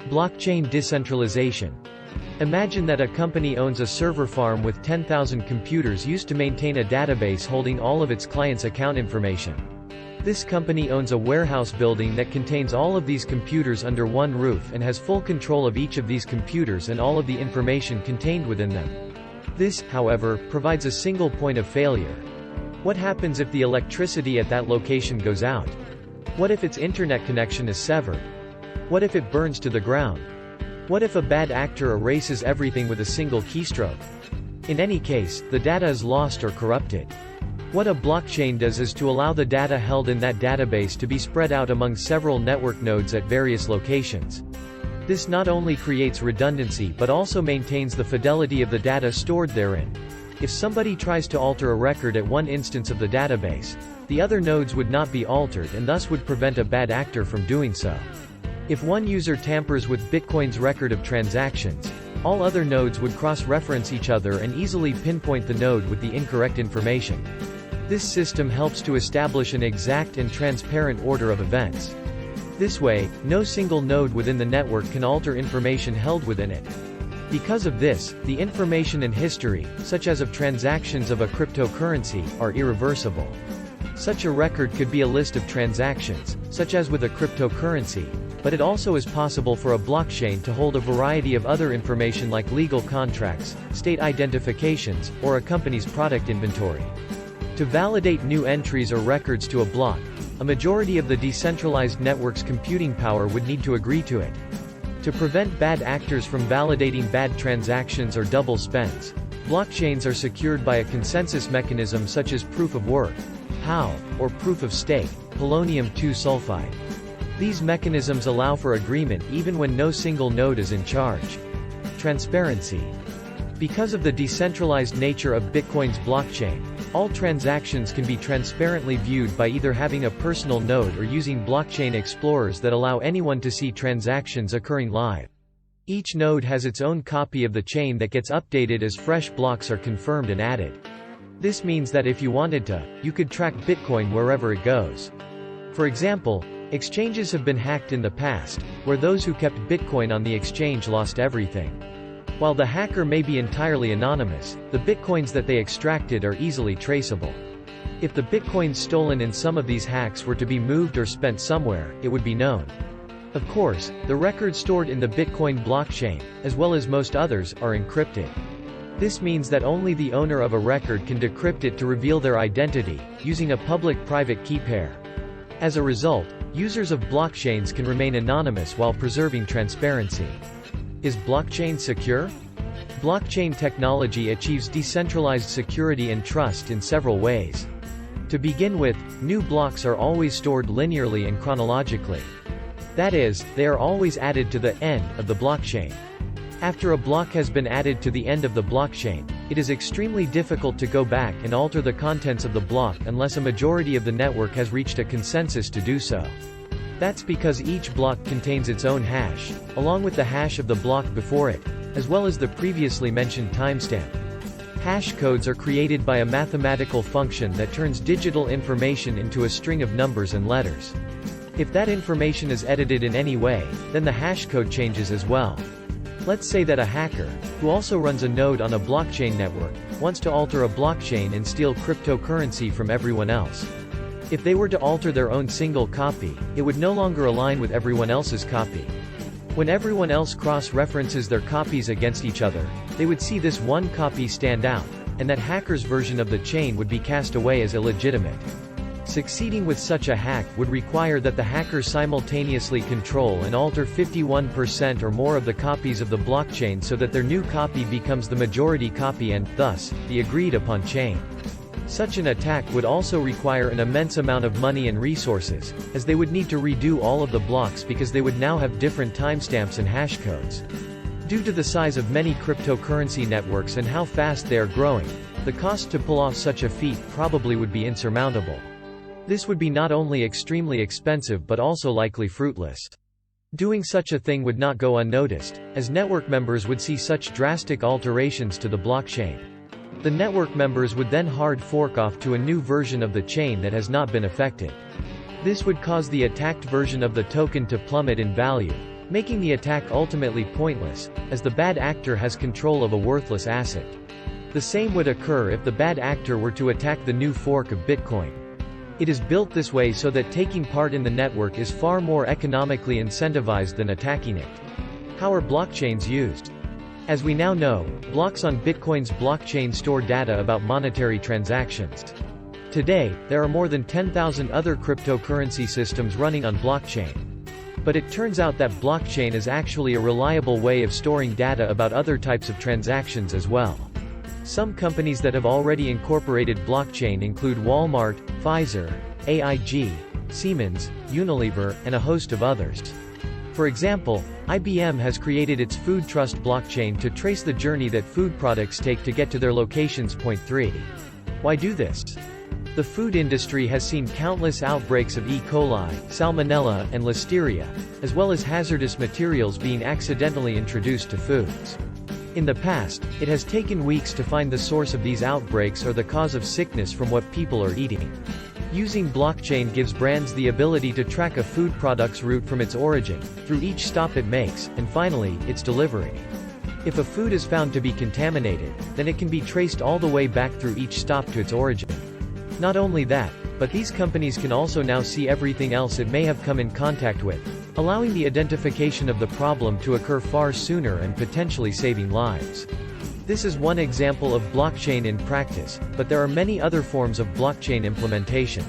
Blockchain decentralization. Imagine that a company owns a server farm with 10,000 computers used to maintain a database holding all of its clients' account information. This company owns a warehouse building that contains all of these computers under one roof and has full control of each of these computers and all of the information contained within them. This, however, provides a single point of failure. What happens if the electricity at that location goes out? What if its internet connection is severed? What if it burns to the ground? What if a bad actor erases everything with a single keystroke? In any case, the data is lost or corrupted. What a blockchain does is to allow the data held in that database to be spread out among several network nodes at various locations. This not only creates redundancy but also maintains the fidelity of the data stored therein. If somebody tries to alter a record at one instance of the database, the other nodes would not be altered and thus would prevent a bad actor from doing so. If one user tampers with Bitcoin's record of transactions, all other nodes would cross-reference each other and easily pinpoint the node with the incorrect information. This system helps to establish an exact and transparent order of events. This way, no single node within the network can alter information held within it. Because of this, the information and history, such as of transactions of a cryptocurrency, are irreversible. Such a record could be a list of transactions, such as with a cryptocurrency, but it also is possible for a blockchain to hold a variety of other information like legal contracts, state identifications, or a company's product inventory. To validate new entries or records to a block, a majority of the decentralized network's computing power would need to agree to it. To prevent bad actors from validating bad transactions or double spends, blockchains are secured by a consensus mechanism such as proof of work, POW, or proof of stake, polonium-2 sulfide. These mechanisms allow for agreement even when no single node is in charge. Transparency. Because of the decentralized nature of Bitcoin's blockchain, all transactions can be transparently viewed by either having a personal node or using blockchain explorers that allow anyone to see transactions occurring live. Each node has its own copy of the chain that gets updated as fresh blocks are confirmed and added. This means that if you wanted to, you could track Bitcoin wherever it goes. For example, exchanges have been hacked in the past, where those who kept Bitcoin on the exchange lost everything. While the hacker may be entirely anonymous, the Bitcoins that they extracted are easily traceable. If the Bitcoins stolen in some of these hacks were to be moved or spent somewhere, it would be known. Of course, the records stored in the Bitcoin blockchain, as well as most others, are encrypted. This means that only the owner of a record can decrypt it to reveal their identity, using a public-private key pair. As a result, users of blockchains can remain anonymous while preserving transparency. Is blockchain secure? Blockchain technology achieves decentralized security and trust in several ways. To begin with, new blocks are always stored linearly and chronologically. That is, they are always added to the end of the blockchain. After a block has been added to the end of the blockchain, it is extremely difficult to go back and alter the contents of the block unless a majority of the network has reached a consensus to do so. That's because each block contains its own hash, along with the hash of the block before it, as well as the previously mentioned timestamp. Hash codes are created by a mathematical function that turns digital information into a string of numbers and letters. If that information is edited in any way, then the hash code changes as well. Let's say that a hacker, who also runs a node on a blockchain network, wants to alter a blockchain and steal cryptocurrency from everyone else. If they were to alter their own single copy, it would no longer align with everyone else's copy. When everyone else cross-references their copies against each other, they would see this one copy stand out, and that hacker's version of the chain would be cast away as illegitimate. Succeeding with such a hack would require that the hacker simultaneously control and alter 51% or more of the copies of the blockchain so that their new copy becomes the majority copy and, thus, the agreed-upon chain. Such an attack would also require an immense amount of money and resources, as they would need to redo all of the blocks because they would now have different timestamps and hash codes. Due to the size of many cryptocurrency networks and how fast they are growing, the cost to pull off such a feat probably would be insurmountable. This would be not only extremely expensive but also likely fruitless. Doing such a thing would not go unnoticed, as network members would see such drastic alterations to the blockchain. The network members would then hard fork off to a new version of the chain that has not been affected. This would cause the attacked version of the token to plummet in value, making the attack ultimately pointless, as the bad actor has control of a worthless asset. The same would occur if the bad actor were to attack the new fork of Bitcoin. It is built this way so that taking part in the network is far more economically incentivized than attacking it. How are blockchains used? As we now know, blocks on Bitcoin's blockchain store data about monetary transactions. Today, there are more than 10,000 other cryptocurrency systems running on blockchain. But it turns out that blockchain is actually a reliable way of storing data about other types of transactions as well. Some companies that have already incorporated blockchain include Walmart, Pfizer, AIG, Siemens, Unilever, and a host of others. For example, IBM has created its Food Trust blockchain to trace the journey that food products take to get to their locations. Point 3. Why do this? The food industry has seen countless outbreaks of E. coli, Salmonella, and Listeria, as well as hazardous materials being accidentally introduced to foods. In the past, it has taken weeks to find the source of these outbreaks or the cause of sickness from what people are eating. Using blockchain gives brands the ability to track a food product's route from its origin, through each stop it makes, and finally, its delivery. If a food is found to be contaminated, then it can be traced all the way back through each stop to its origin. Not only that, but these companies can also now see everything else it may have come in contact with, allowing the identification of the problem to occur far sooner and potentially saving lives. This is one example of blockchain in practice, but there are many other forms of blockchain implementation.